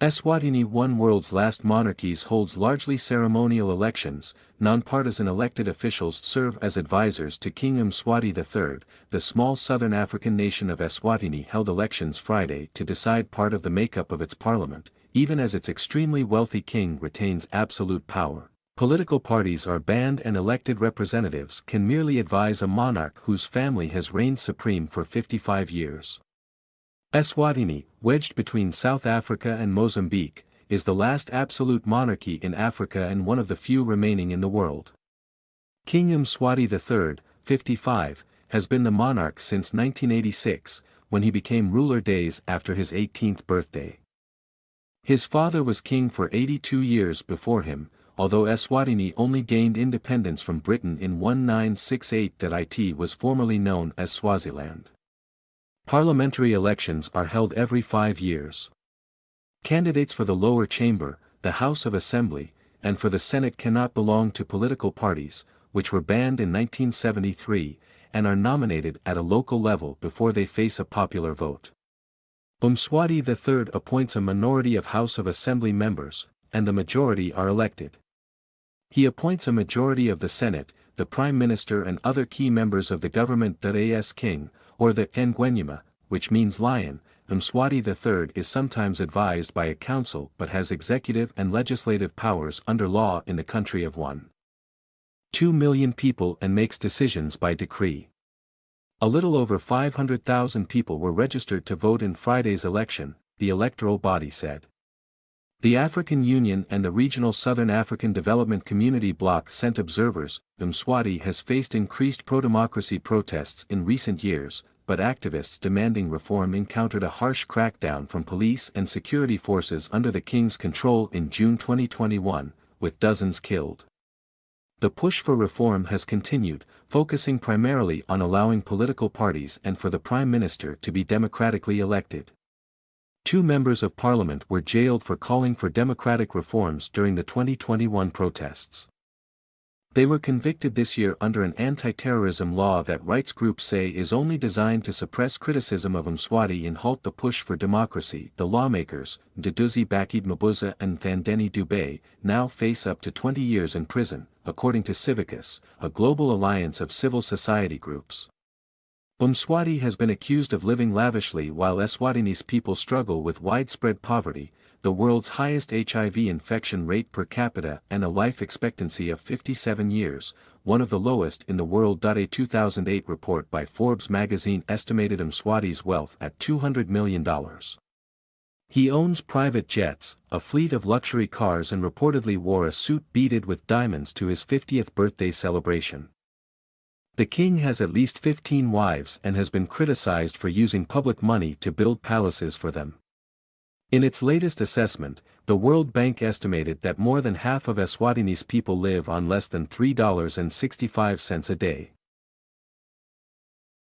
Eswatini, one world's last monarchies, holds largely ceremonial elections. Nonpartisan elected officials serve as advisors to King Mswati III. The small southern African nation of Eswatini held elections Friday to decide part of the makeup of its parliament, even as its extremely wealthy king retains absolute power. Political parties are banned and elected representatives can merely advise a monarch whose family has reigned supreme for 55 years. Eswatini, wedged between South Africa and Mozambique, is the last absolute monarchy in Africa and one of the few remaining in the world. King Mswati III, 55, has been the monarch since 1986, when he became ruler days after his 18th birthday. His father was king for 82 years before him, although Eswatini only gained independence from Britain in 1968. It was formerly known as Swaziland. Parliamentary elections are held every 5 years. Candidates for the lower chamber, the House of Assembly, and for the Senate cannot belong to political parties, which were banned in 1973, and are nominated at a local level before they face a popular vote. Mswati III appoints a minority of House of Assembly members, and the majority are elected. He appoints a majority of the Senate, the Prime Minister and other key members of the government. As king, or the Ngwenyama, which means lion, Mswati III is sometimes advised by a council but has executive and legislative powers under law in the country of 1.2 million people and makes decisions by decree. A little over 500,000 people were registered to vote in Friday's election, the electoral body said. The African Union and the regional Southern African Development Community bloc sent observers. Mswati has faced increased pro-democracy protests in recent years, but activists demanding reform encountered a harsh crackdown from police and security forces under the king's control in June 2021, with dozens killed. The push for reform has continued, focusing primarily on allowing political parties and for the prime minister to be democratically elected. 2 members of parliament were jailed for calling for democratic reforms during the 2021 protests. They were convicted this year under an anti-terrorism law that rights groups say is only designed to suppress criticism of Mswati and halt the push for democracy. The lawmakers, Duduzi Bakid Mabuza and Thandeni Dube, now face up to 20 years in prison, according to Civicus, a global alliance of civil society groups. Mswati has been accused of living lavishly while Eswatini's people struggle with widespread poverty, the world's highest HIV infection rate per capita and a life expectancy of 57 years, one of the lowest in the world. A 2008 report by Forbes magazine estimated Mswati's wealth at $200 million. He owns private jets, a fleet of luxury cars and reportedly wore a suit beaded with diamonds to his 50th birthday celebration. The king has at least 15 wives and has been criticized for using public money to build palaces for them. In its latest assessment, the World Bank estimated that more than half of Eswatini's people live on less than $3.65 a day.